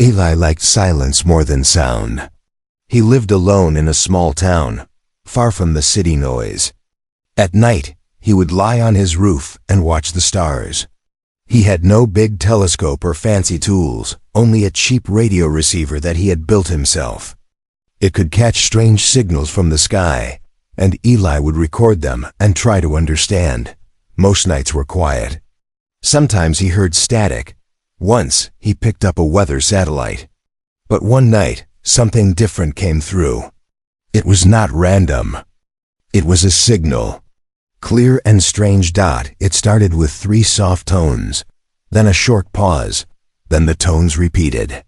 Eli liked silence more than sound. He lived alone in a small town, far from the city noise. At night, he would lie on his roof and watch the stars. He had no big telescope or fancy tools, only a cheap radio receiver that he had built himself. It could catch strange signals from the sky, and Eli would record them and try to understand. Most nights were quiet. Sometimes he heard static. Once, he picked up a weather satellite. But one night, something different came through. It was not random. It was a signal. Clear and strange dot. It started with 3 soft tones, then a short pause, then the tones repeated.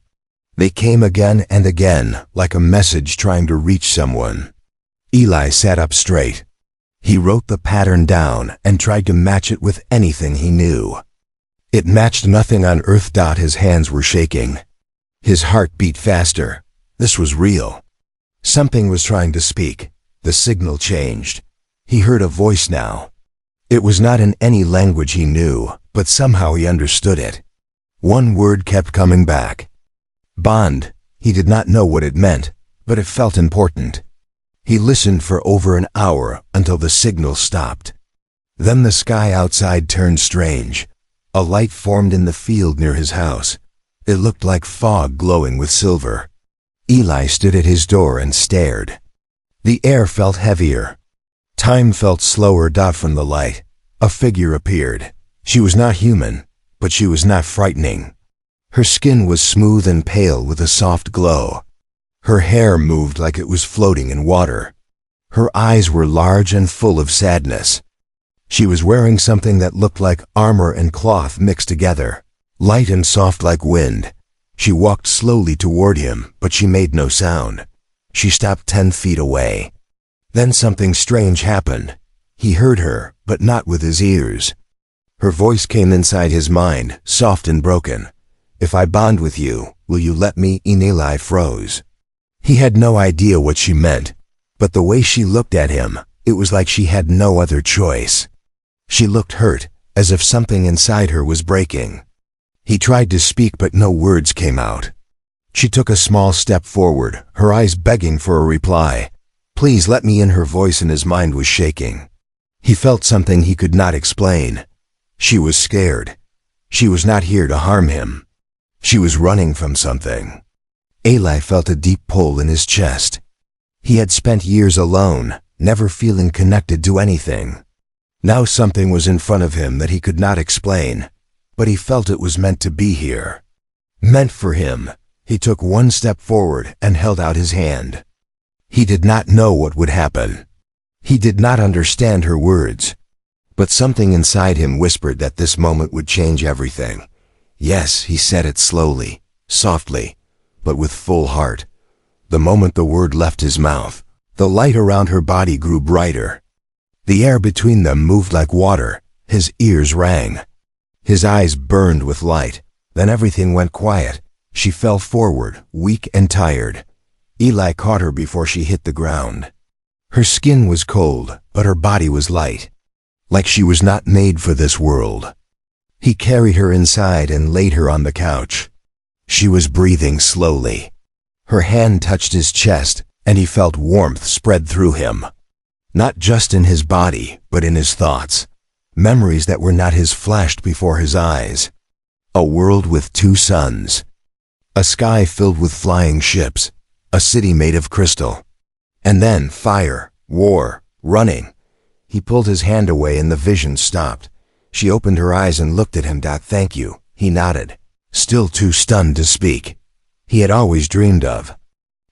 They came again and again, like a message trying to reach someone. Eli sat up straight. He wrote the pattern down and tried to match it with anything he knew. It matched nothing on earth. His hands were shaking. His heart beat faster. This was real. Something was trying to speak. The signal changed. He heard a voice now. It was not in any language he knew, but somehow he understood it. One word kept coming back. Bond. He did not know what it meant, but it felt important. He listened for over an hour until the signal stopped. Then the sky outside turned strange. A light formed in the field near his house. It looked like fog glowing with silver. Eli stood at his door and stared. The air felt heavier. Time felt slower. From the light, a figure appeared. She was not human, but she was not frightening. Her skin was smooth and pale with a soft glow. Her hair moved like it was floating in water. Her eyes were large and full of sadness. She was wearing something that looked like armor and cloth mixed together, light and soft like wind. She walked slowly toward him, but she made no sound. She stopped 10 feet away. Then something strange happened. He heard her, but not with his ears. Her voice came inside his mind, soft and broken. "If I bond with you, will you let me?" Eli froze. He had no idea what she meant, but the way she looked at him, it was like she had no other choice. She looked hurt, as if something inside her was breaking. He tried to speak, but no words came out. She took a small step forward, her eyes begging for a reply. "Please let me in." Her voice in his mind was shaking. He felt something he could not explain. She was scared. She was not here to harm him. She was running from something. Eli felt a deep pull in his chest. He had spent years alone, never feeling connected to anything. Now something was in front of him that he could not explain, but he felt it was meant to be here. Meant for him. He took one step forward and held out his hand. He did not know what would happen. He did not understand her words, but something inside him whispered that this moment would change everything. "Yes," he said it slowly, softly, but with full heart. The moment the word left his mouth, the light around her body grew brighter. The air between them moved like water. His ears rang. His eyes burned with light. Then everything went quiet. She fell forward, weak and tired. Eli caught her before she hit the ground. Her skin was cold, but her body was light, like she was not made for this world. He carried her inside and laid her on the couch. She was breathing slowly. Her hand touched his chest, and he felt warmth spread through him. Not just in his body, but in his thoughts. Memories that were not his flashed before his eyes. A world with 2 suns. A sky filled with flying ships. A city made of crystal. And then fire, war, running. He pulled his hand away and the vision stopped. She opened her eyes and looked at him. "Thank you," he nodded, still too stunned to speak. He had always dreamed of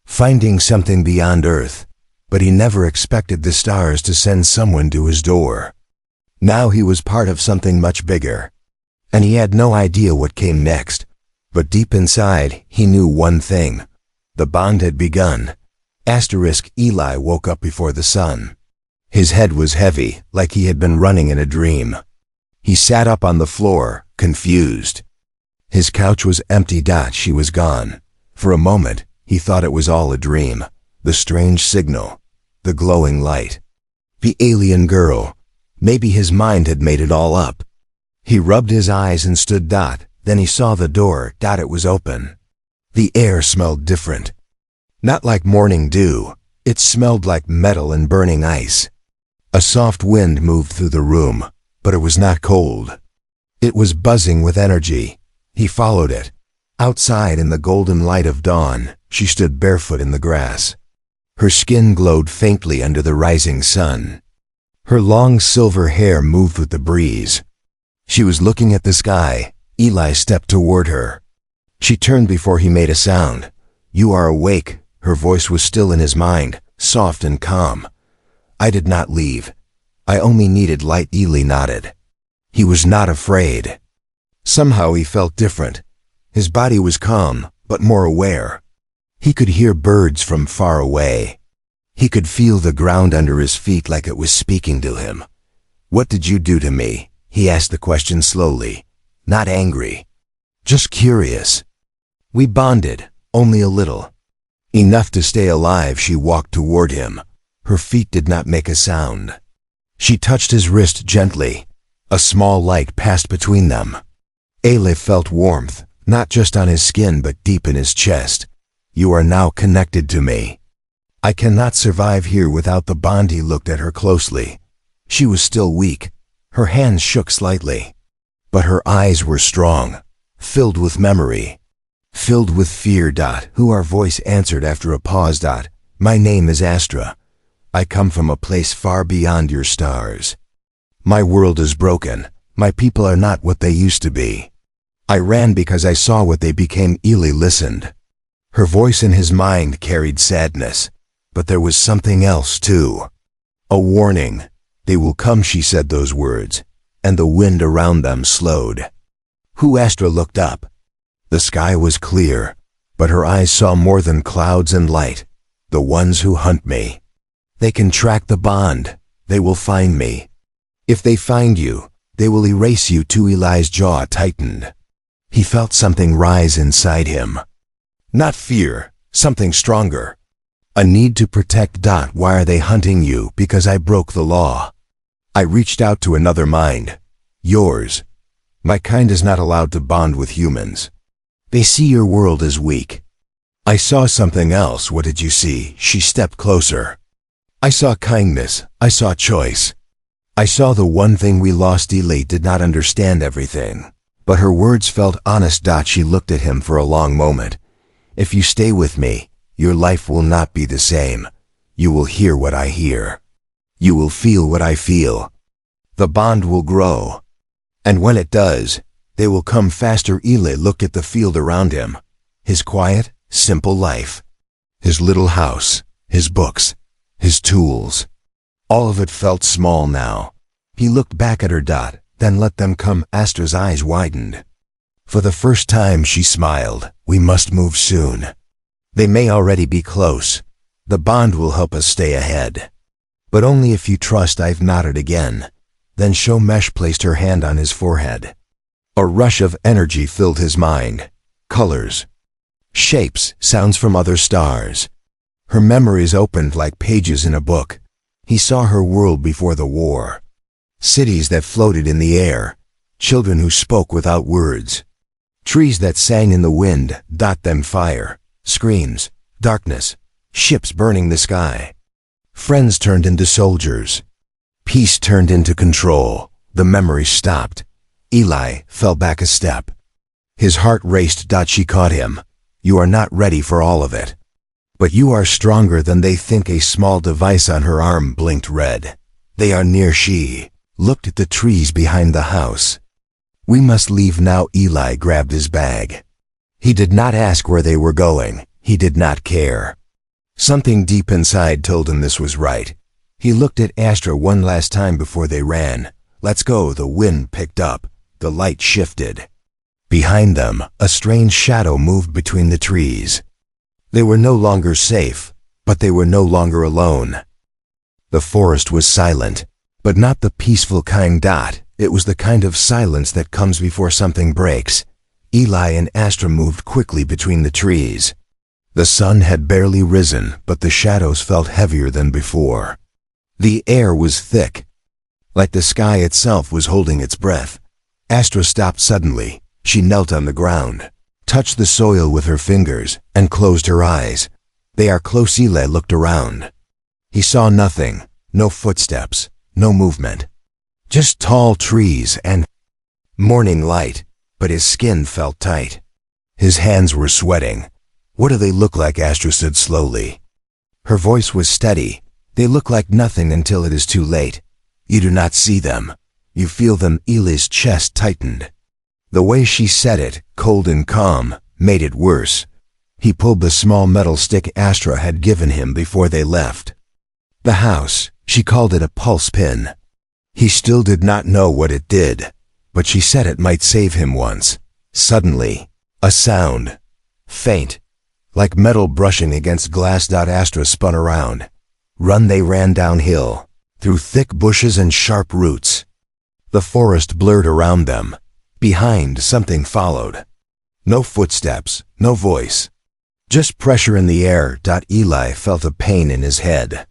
finding something beyond Earth, but he never expected the stars to send someone to his door. Now he was part of something much bigger, and he had no idea what came next. But deep inside, he knew one thing. The bond had begun. Eli woke up before the sun. His head was heavy, like he had been running in a dream. He sat up on the floor, confused. His couch was empty. She was gone. For a moment, he thought it was all a dream. The strange signal, the glowing light, the alien girl. Maybe his mind had made it all up. He rubbed his eyes and stood. Then he saw the door. It was open. The air smelled different. Not like morning dew, it smelled like metal and burning ice. A soft wind moved through the room, but it was not cold. It was buzzing with energy. He followed it. Outside in the golden light of dawn, she stood barefoot in the grass. Her skin glowed faintly under the rising sun. Her long silver hair moved with the breeze. She was looking at the sky. Eli stepped toward her. She turned before he made a sound. "You are awake." Her voice was still in his mind, soft and calm. "I did not leave. I only needed light." Eli nodded. He was not afraid. Somehow he felt different. His body was calm, but more aware. He could hear birds from far away. He could feel the ground under his feet like it was speaking to him. "What did you do to me?" He asked the question slowly, not angry, just curious. "We bonded, only a little. Enough to stay alive." She walked toward him. Her feet did not make a sound. She touched his wrist gently. A small light passed between them. Eli felt warmth, not just on his skin but deep in his chest. "You are now connected to me. I cannot survive here without the bond." He looked at her closely. She was still weak. Her hands shook slightly. But her eyes were strong, filled with memory, filled with fear. "Who?" Our voice answered after a pause. "My name is Astra. I come from a place far beyond your stars. My world is broken. My people are not what they used to be. I ran because I saw what they became." Eli listened. Her voice in his mind carried sadness, but there was something else too. A warning. "They will come." She said those words, and the wind around them slowed. "Who?" Astra looked up. The sky was clear, but her eyes saw more than clouds and light. "The ones who hunt me. They can track the bond. They will find me. If they find you, they will erase you too." Eli's jaw tightened. He felt something rise inside him. Not fear, something stronger. A need to protect. "Why are they hunting you?" "Because I broke the law. I reached out to another mind. Yours. My kind is not allowed to bond with humans. They see your world as weak." "I saw something else." "What did you see?" She stepped closer. "I saw kindness. I saw choice. I saw the one thing we lost." Eli did not understand everything, but her words felt honest. She looked at him for a long moment. "If you stay with me, your life will not be the same. You will hear what I hear. You will feel what I feel. The bond will grow. And when it does, they will come faster." Eli looked at the field around him. His quiet, simple life. His little house, his books, his tools. All of it felt small now. He looked back at her. Then let them come." Astra's eyes widened. For the first time she smiled. "We must move soon. They may already be close. The bond will help us stay ahead. But only if you trust." I've nodded again. Then Shomesh placed her hand on his forehead. A rush of energy filled his mind. Colors, shapes, sounds from other stars. Her memories opened like pages in a book. He saw her world before the war. Cities that floated in the air. Children who spoke without words. Trees that sang in the wind. Then fire, screams, darkness, ships burning the sky. Friends turned into soldiers. Peace turned into control. The memory stopped. Eli fell back a step. His heart raced. She caught him. "You are not ready for all of it. But you are stronger than they think." A small device on her arm blinked red. "They are near." She looked at the trees behind the house. "We must leave now." Eli grabbed his bag. He did not ask where they were going. He did not care. Something deep inside told him this was right. He looked at Astra one last time before they ran. "Let's go." The wind picked up. The light shifted. Behind them, a strange shadow moved between the trees. They were no longer safe, but they were no longer alone. The forest was silent, but not the peaceful kind. It was the kind of silence that comes before something breaks. Eli and Astra moved quickly between the trees. The sun had barely risen, but the shadows felt heavier than before. The air was thick, like the sky itself was holding its breath. Astra stopped suddenly. She knelt on the ground. touched the soil with her fingers, and closed her eyes. "They are close." Eli looked around. He saw nothing, no footsteps, no movement. Just tall trees and morning light, but his skin felt tight. His hands were sweating. "What do they look like?" Astra said slowly. Her voice was steady. "They look like nothing until it is too late. You do not see them. You feel them." Eli's chest tightened. The way she said it, cold and calm, made it worse. He pulled the small metal stick Astra had given him before they left. The house, she called it a pulse pin. He still did not know what it did, but she said it might save him once. Suddenly, a sound, faint, like metal brushing against glass. Astra spun around. They ran downhill, through thick bushes and sharp roots. The forest blurred around them. Behind, something followed. No footsteps, no voice. Just pressure in the air. Eli felt a pain in his head.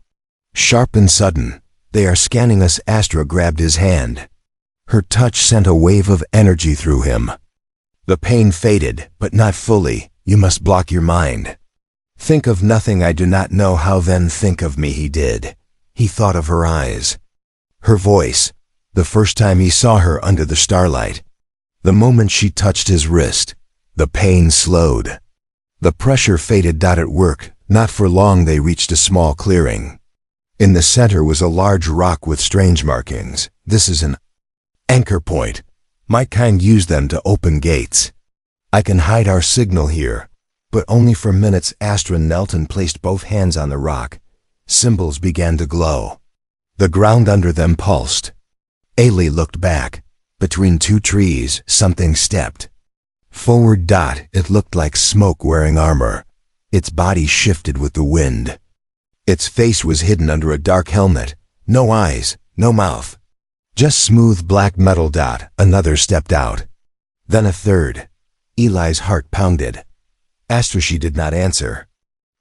Sharp and sudden. "They are scanning us." Astra grabbed his hand. Her touch sent a wave of energy through him. The pain faded, but not fully. "You must block your mind. Think of nothing." "I do not know how." "Then think of me." He did. He thought of her eyes. Her voice. The first time he saw her under the starlight. The moment she touched his wrist, the pain slowed. The pressure faded. At work, not for long. They reached a small clearing. In the center was a large rock with strange markings. "This is an anchor point. My kind use them to open gates. I can hide our signal here, but only for minutes." Astra knelt and placed both hands on the rock. Symbols began to glow. The ground under them pulsed. Eli looked back. Between two trees, something stepped forward. It looked like smoke wearing armor. Its body shifted with the wind. Its face was hidden under a dark helmet. No eyes, no mouth. Just smooth black metal. Another stepped out. Then a third. Eli's heart pounded. Astra, she did not answer.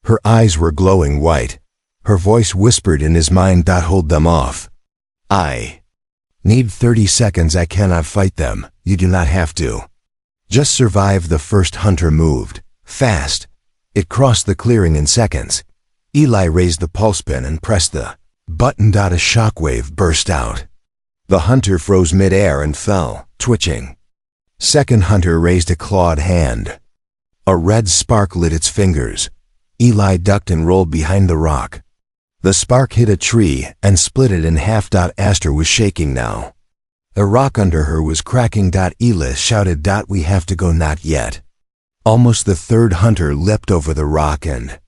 Her eyes were glowing white. Her voice whispered in his mind. Hold them off. I need 30 seconds. I cannot fight them. You do not have to. Just survive. The first hunter moved. Fast. It crossed the clearing in seconds. Eli raised the pulse pin and pressed the button. A shockwave burst out. The hunter froze mid-air and fell, twitching. Second hunter raised a clawed hand. A red spark lit its fingers. Eli ducked and rolled behind the rock. The spark hit a tree and split it in half. Astra was shaking now. The rock under her was cracking. Eli shouted. We have to go. Not yet. Almost. The third hunter leapt over the rock and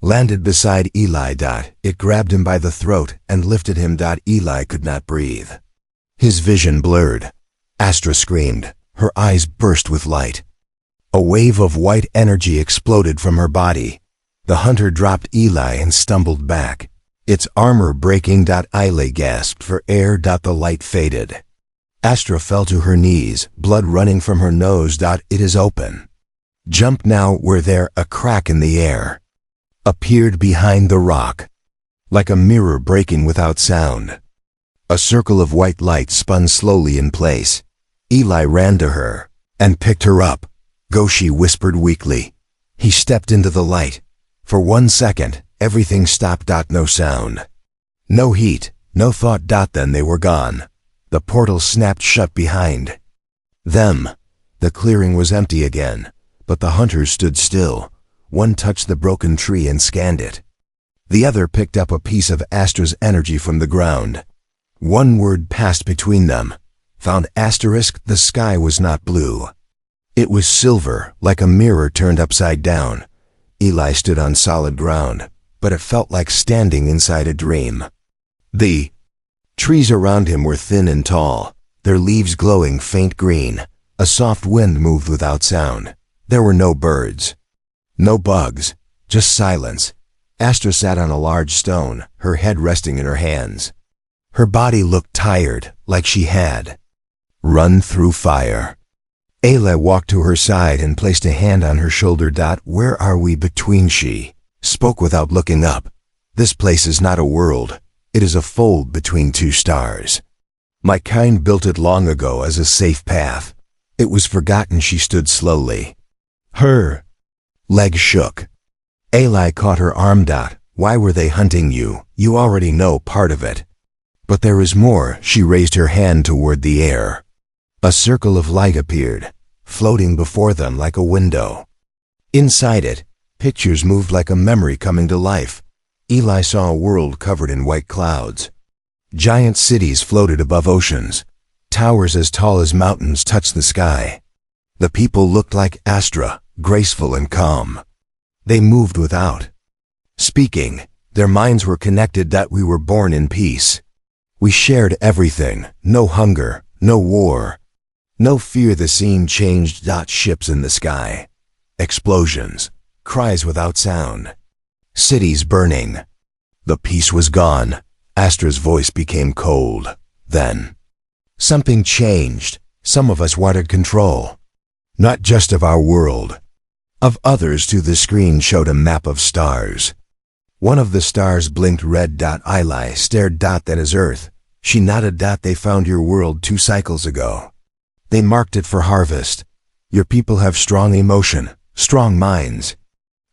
landed beside Eli. It grabbed him by the throat and lifted him. Eli could not breathe. His vision blurred. Astra screamed. Her eyes burst with light. A wave of white energy exploded from her body. The hunter dropped Eli and stumbled back. Its armor breaking. Eli gasped for air. The light faded. Astra fell to her knees, blood running from her nose. It is open. Jump now. Were there? A crack in the air appeared behind the rock, like a mirror breaking without sound. A circle of white light spun slowly in place. Eli ran to her and picked her up. Go, she whispered weakly. He stepped into the light. For 1 second, everything stopped. No sound. No heat, no thought. Then they were gone. The portal snapped shut behind them. The clearing was empty again, but the hunters stood still. One touched the broken tree and scanned it. The other picked up a piece of Astra's energy from the ground. One word passed between them. Found. The sky was not blue. It was silver, like a mirror turned upside down. Eli stood on solid ground, but it felt like standing inside a dream. The trees around him were thin and tall, their leaves glowing faint green. A soft wind moved without sound. There were no birds, no bugs, just silence. Astra sat on a large stone, her head resting in her hands. Her body looked tired, like she had run through fire. Ayla walked to her side and placed a hand on her shoulder. Where are we? Between. She spoke without looking up. This place is not a world. It is a fold between two stars. My kind built it long ago as a safe path. It was forgotten. She stood slowly. Her leg shook. Eli caught her arm. Why were they hunting you? You already know part of it. But there is more. She raised her hand toward the air. A circle of light appeared, floating before them like a window. Inside it, pictures moved like a memory coming to life. Eli saw a world covered in white clouds. Giant cities floated above oceans. Towers as tall as mountains touched the sky. The people looked like Astra, graceful and calm. They moved without speaking. Their minds were connected. We were born in peace. We shared everything. No hunger, no war, no fear. The scene changed. Ships in the sky. Explosions. Cries without sound. Cities burning. The peace was gone. Astra's voice became cold. Then something changed. Some of us wanted control. Not just of our world, of others too. The screen showed a map of stars. One of the stars blinked red. Eli stared. That is Earth. She nodded. They found your world 2 cycles ago. They marked it for harvest. Your people have strong emotion, strong minds.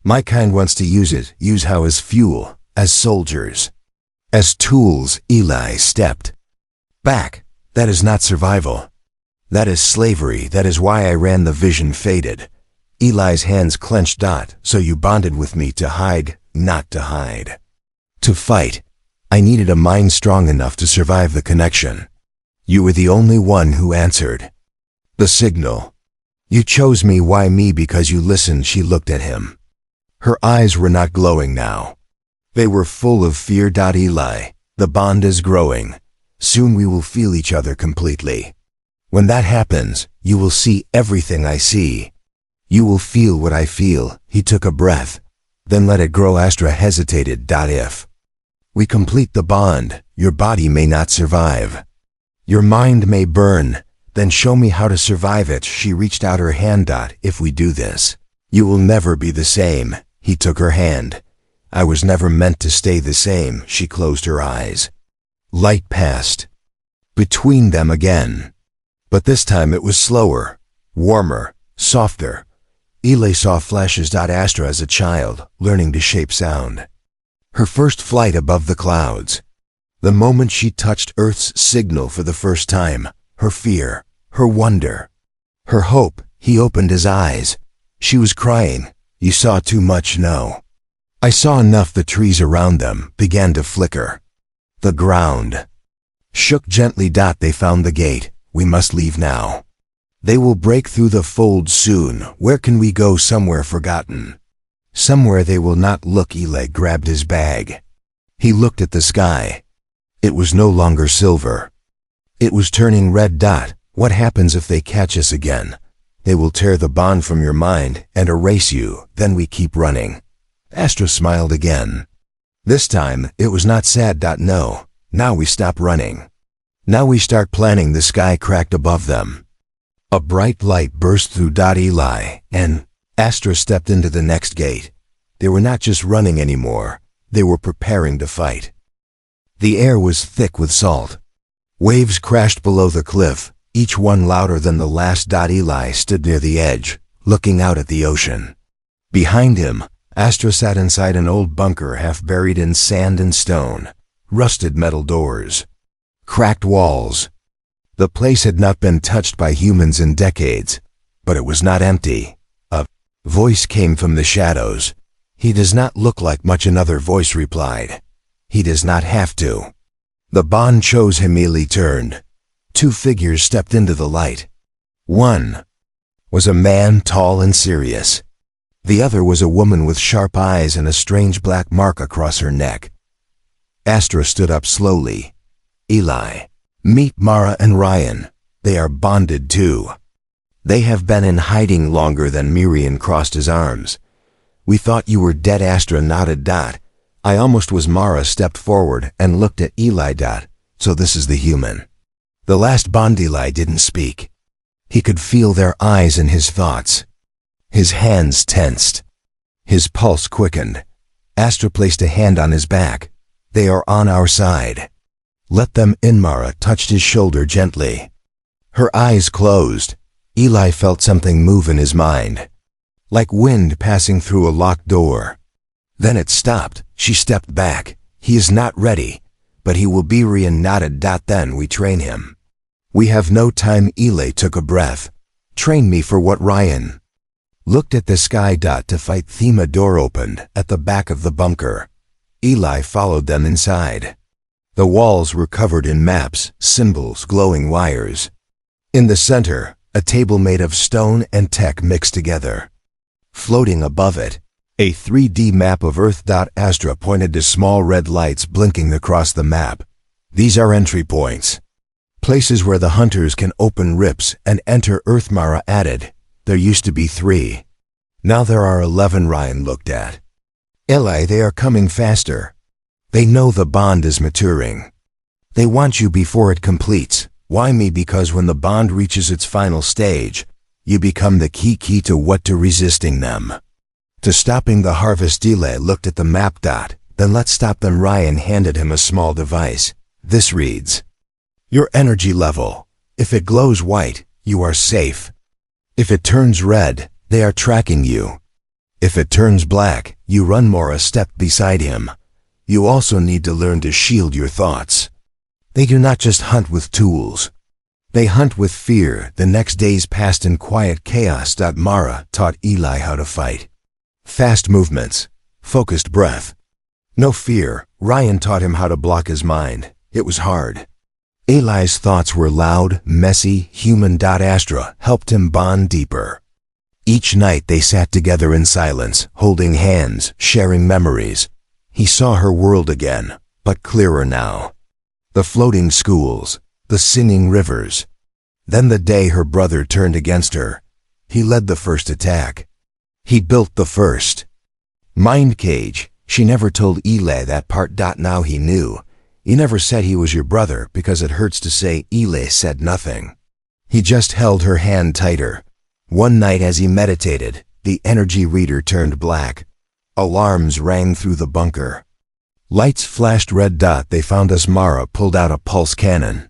My kind wants to use it. Use how as fuel, as soldiers, as tools. Eli stepped back. That is not survival. That is slavery. That is why I ran. The vision faded. Eli's hands clenched. So you bonded with me to hide, not to hide. To fight. I needed a mind strong enough to survive the connection. You were the only one who answered the signal. You chose me. Why me? Because you listened. She looked at him. Her eyes were not glowing now. They were full of fear. Eli, the bond is growing. Soon we will feel each other completely. When that happens, you will see everything I see. You will feel what I feel. He took a breath. Then let it grow. Astra hesitated. If we complete the bond, your body may not survive. Your mind may burn. Then show me how to survive it. She reached out her hand. If we do this, you will never be the same. He took her hand. I was never meant to stay the same. She closed her eyes. Light passed between them again. But this time it was slower, warmer, softer. Eli saw flashes. Astra as a child, learning to shape sound. Her first flight above the clouds. The moment she touched Earth's signal for the first time. Her fear, her wonder, her hope. He opened his eyes. She was crying. You saw too much. No. I saw enough. The trees around them began to flicker. The ground shook gently. They found the gate. We must leave now. They will break through the fold soon. Where can we go? Somewhere forgotten. Somewhere they will not look. Eli grabbed his bag. He looked at the sky. It was no longer silver. It was turning red. What happens if they catch us again? They will tear the bond from your mind and erase you. Then we keep running. Astra smiled again. This time, it was not sad. No. Now we stop running. Now we start planning. The sky cracked above them. A bright light burst through. Eli and Astra stepped into the next gate. They were not just running anymore. They were preparing to fight. The air was thick with salt. Waves crashed below the cliff, each one louder than the last. Eli stood near the edge, looking out at the ocean. Behind him, Astra sat inside an old bunker half buried in sand and stone, rusted metal doors, cracked walls. The place had not been touched by humans in decades, but it was not empty. A voice came from the shadows. He does not look like much. Another voice replied. He does not have to. The bond chose him. Eli turned. 2 figures stepped into the light. One was a man, tall and serious. The other was a woman with sharp eyes and a strange black mark across her neck. Astra stood up slowly. Eli, meet Mara and Ryan. They are bonded too. They have been in hiding longer than. Miriam crossed his arms. We thought you were dead. Astra nodded. I almost was. Mara stepped forward and looked at Eli. So this is the human. The last bond. Eli didn't speak. He could feel their eyes in his thoughts. His hands tensed. His pulse quickened. Astra placed a hand on his back. They are on our side. Let them in. Mara touched his shoulder gently. Her eyes closed. Eli felt something move in his mind. like wind passing through a locked door. Then it stopped. She stepped back. He is not ready, but he will be. Ryan nodded. Then we train him. We have no time. Eli took a breath. Train me for what? Ryan looked at the sky. To fight. A door opened at the back of the bunker. Eli followed them inside. The walls were covered in maps, symbols, glowing wires. In the center, a table made of stone and tech mixed together. Floating above it, a 3D map of Earth. Astra pointed to small red lights blinking across the map. These are entry points. Places where the hunters can open rips and enter Earth. Mara added, there used to be 3. Now there are 11. Ryan looked at Eli. They are coming faster. They know the bond is maturing. They want you before it completes. Why me? Because when the bond reaches its final stage, you become the key to what? To resisting them. To stopping the harvest. Eli looked at the map. Then let's stop them. Ryan handed him a small device. This reads your energy level. If it glows white, you are safe. If it turns red, they are tracking you. If it turns black, you run. Mara stepped beside him. You also need to learn to shield your thoughts. They do not just hunt with tools. They hunt with fear. The next days passed in quiet chaos. Mara taught Eli how to fight. Fast movements, focused breath. No fear. Ryan taught him how to block his mind. It was hard. Eli's thoughts were loud, messy, human. Astra helped him bond deeper. Each night they sat together in silence, holding hands, sharing memories. He saw her world again, but clearer now. The floating schools, the singing rivers. Then the day her brother turned against her. He led the first attack. He built the first mind cage. She never told Eli that part. Now he knew. He never said he was your brother because it hurts to say. Eli said nothing. He just held her hand tighter. One night as he meditated, the energy reader turned black. Alarms rang through the bunker. Lights flashed red. They found us. Mara pulled out a pulse cannon.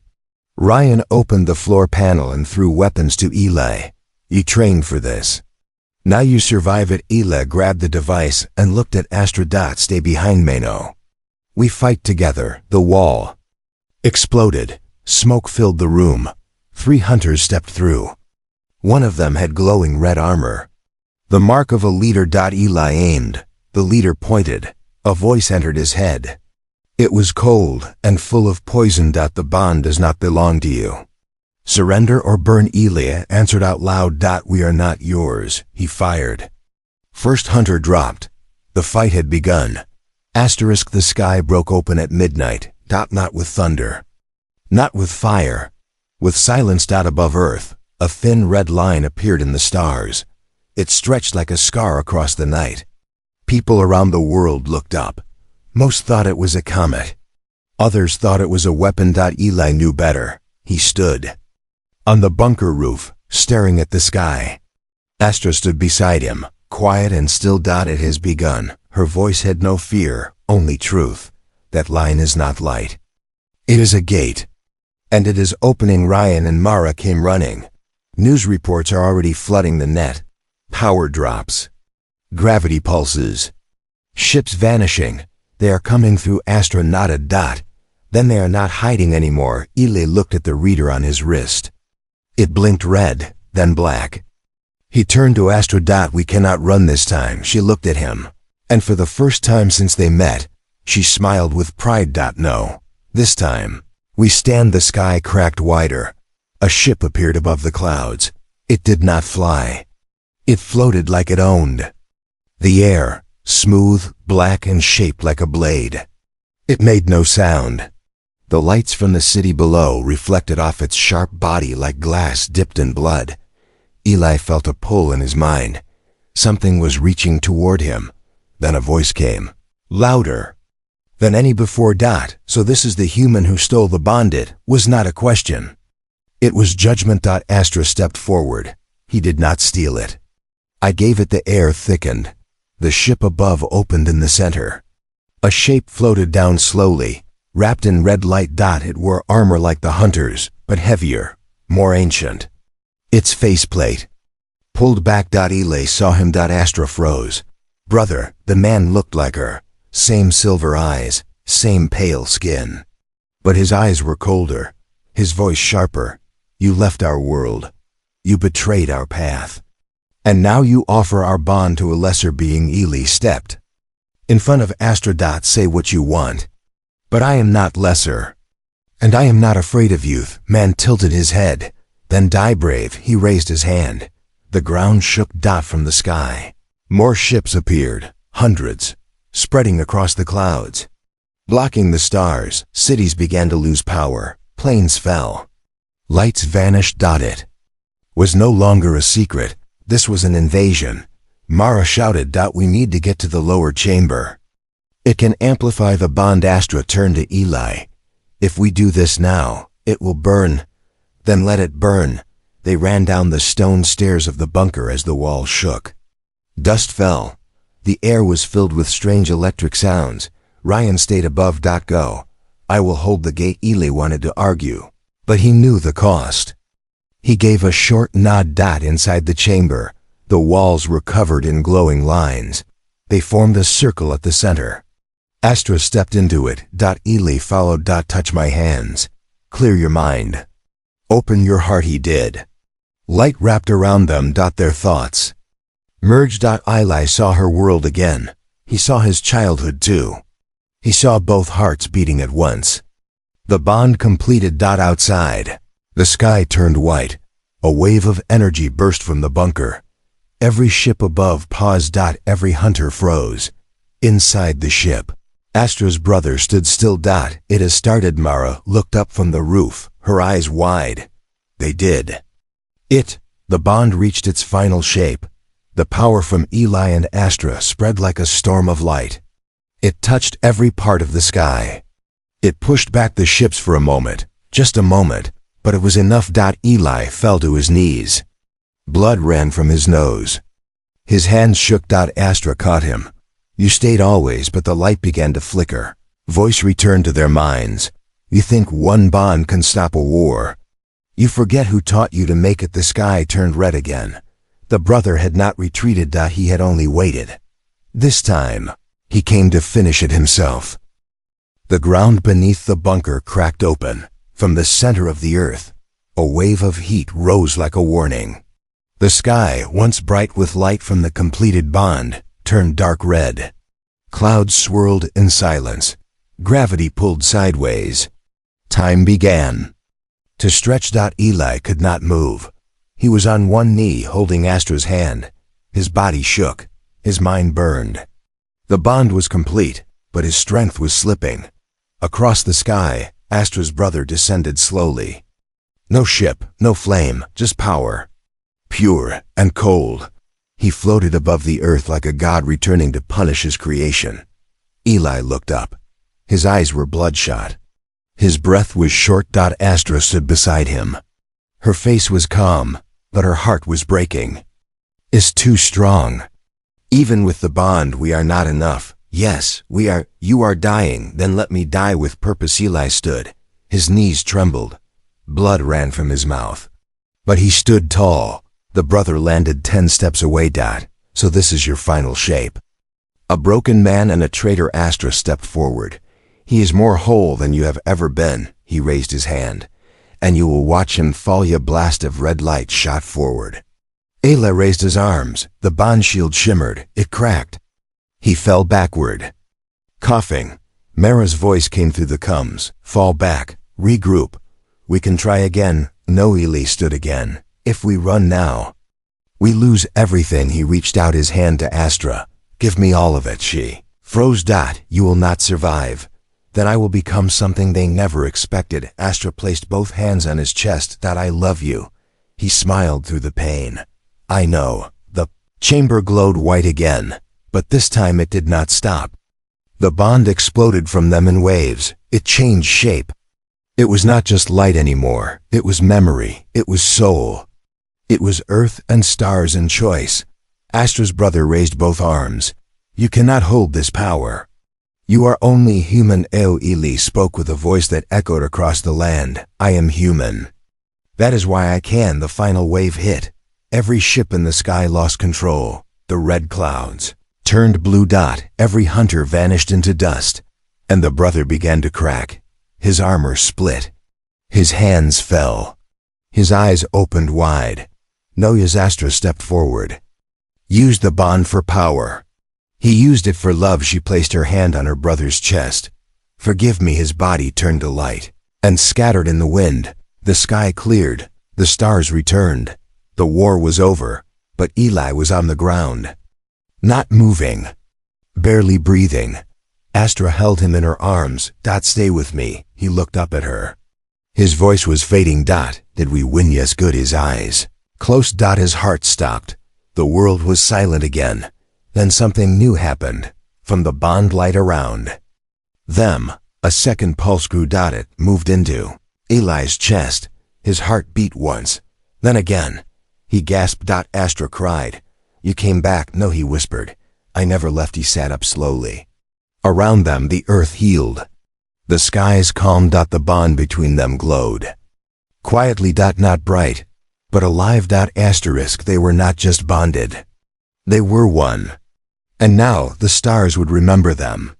Ryan opened the floor panel and threw weapons to Eli. You trained for this. Now you survive it. Eli grabbed the device and looked at Astra. Stay behind Mano. We fight together. The wall exploded. Smoke filled the room. 3 hunters stepped through. One of them had glowing red armor. The mark of a leader. Eli aimed. The leader pointed. A voice entered his head. It was cold and full of poison. The bond does not belong to you. Surrender or burn. Eli answered out loud. We are not yours. He fired. First hunter dropped. The fight had begun. The sky broke open at midnight. Not with thunder. Not with fire. With silence. Above Earth, a thin red line appeared in the stars. It stretched like a scar across the night. People around the world looked up. Most thought it was a comet. Others thought it was a weapon. Eli knew better. He stood on the bunker roof, staring at the sky. Astra stood beside him, quiet and still. It has begun. Her voice had no fear, only truth. That line is not light. It is a gate. And it is opening. Ryan and Mara came running. News reports are already flooding the net. Power drops. Gravity pulses. Ships vanishing. They are coming through. Astra nodded. Then they are not hiding anymore. Eli looked at the reader on his wrist. It blinked red, then black. He turned to Astra. We cannot run this time. She looked at him. And for the first time since they met, she smiled with pride. No. This time, we stand. The sky cracked wider. A ship appeared above the clouds. It did not fly. It floated like it owned the air, smooth, black, and shaped like a blade. It made no sound. The lights from the city below reflected off its sharp body like glass dipped in blood. Eli felt a pull in his mind. Something was reaching toward him. Then a voice came, louder than any before. So this is the human who stole the bond. It was not a question. It was judgment. Astra stepped forward. He did not steal it. I gave it. The air thickened. The ship above opened in the center. A shape floated down slowly, wrapped in red light. It wore armor like the hunters, but heavier, more ancient. Its faceplate Pulled back. Eli saw him. Astra froze. Brother, the man looked like her. Same silver eyes, same pale skin. But his eyes were colder, his voice sharper. You left our world. You betrayed our path. And now you offer our bond to a lesser being. Eli stepped in front of Astra. Say what you want. But I am not lesser. And I am not afraid of youth. Man tilted his head. Then die brave. He raised his hand. The ground shook. From the sky, more ships appeared, hundreds, spreading across the clouds, blocking the stars. Cities began to lose power. Planes fell. Lights vanished. It was no longer a secret. This was an invasion. Mara shouted. We need to get to the lower chamber. It can amplify the bond. Astra turned to Eli. If we do this now, it will burn. Then let it burn. They ran down the stone stairs of the bunker as the wall shook. Dust fell. The air was filled with strange electric sounds. Ryan stayed above. Go. I will hold the gate. Eli wanted to argue, but he knew the cost. He gave a short nod. Inside the chamber, the walls were covered in glowing lines. They formed a circle at the center. Astra stepped into it. Eli followed. Touch my hands. Clear your mind. Open your heart. He did. Light wrapped around them. Their thoughts merged. Eli saw her world again. He saw his childhood too. He saw both hearts beating at once. The bond completed. Outside, the sky turned white. A wave of energy burst from the bunker. Every ship above paused. Every hunter froze. Inside the ship, Astra's brother stood still. It has started. Mara looked up from the roof, her eyes wide. They did. The bond reached its final shape. The power from Eli and Astra spread like a storm of light. It touched every part of the sky. It pushed back the ships for a moment, just a moment, but it was enough. Eli fell to his knees. Blood ran from his nose. His hands shook. Astra caught him. You stayed always. But the light began to flicker. Voice returned to their minds. You think one bond can stop a war. You forget who taught you to make it. The sky turned red again. The brother had not retreated. He had only waited. This time, he came to finish it himself. The ground beneath the bunker cracked open. From the center of the earth, a wave of heat rose like a warning. The sky, once bright with light from the completed bond, turned dark red. Clouds swirled in silence. Gravity pulled sideways. Time began to stretch. Eli could not move. He was on one knee holding Astra's hand. His body shook. His mind burned. The bond was complete, but his strength was slipping. Across the sky, Astra's brother descended slowly. No ship, no flame, just power. Pure and cold. He floated above the earth like a god returning to punish his creation. Eli looked up. His eyes were bloodshot. His breath was short. Astra stood beside him. Her face was calm, but her heart was breaking. It's too strong. Even with the bond, we are not enough. Yes, we are. You are dying, then let me die with purpose. Eli stood. His knees trembled. Blood ran from his mouth. But he stood tall. The brother landed 10 steps away. So this is your final shape. A broken man and a traitor. Astra stepped forward. He is more whole than you have ever been. He raised his hand. And you will watch him fall. A blast of red light shot forward. Eli raised his arms. The bond shield shimmered. It cracked. He fell backward. Coughing, Mara's voice came through the coms. Fall back. Regroup. We can try again. No. Eli stood again. If we run now, we lose everything. He reached out his hand to Astra. Give me all of it. She froze. You will not survive. Then I will become something they never expected. Astra placed both hands on his chest. I love you. He smiled through the pain. I know. The chamber glowed white again, but this time it did not stop. The bond exploded from them in waves. It changed shape. It was not just light anymore. It was memory. It was soul. It was earth and stars and choice. Astra's brother raised both arms. You cannot hold this power. You are only human. Eli spoke with a voice that echoed across the land. I am human. That is why I can. The final wave hit. Every ship in the sky lost control. The red clouds turned blue dot. Every hunter vanished into dust. And the brother began to crack. His armor split. His hands fell. His eyes opened wide. Astra stepped forward. Used the bond for power. He used it for love. She placed her hand on her brother's chest. Forgive me. His body turned to light and scattered in the wind. The sky cleared. The stars returned. The war was over, but Eli was on the ground. Not moving. Barely breathing. Astra held him in her arms. Stay with me. He looked up at her. His voice was fading. Did we win? Yes, good. His eyes close. His heart stopped. The world was silent again. Then something new happened. From the bond light around them, a second pulse grew. It moved into Eli's chest. His heart beat once, then again. He gasped. Astra cried. You came back. No, he whispered. I never left. He sat up slowly. Around them the earth healed. The skies calmed. The bond between them glowed. Quietly. Not bright, but alive. Asterisk. They were not just bonded. They were one. And now the stars would remember them.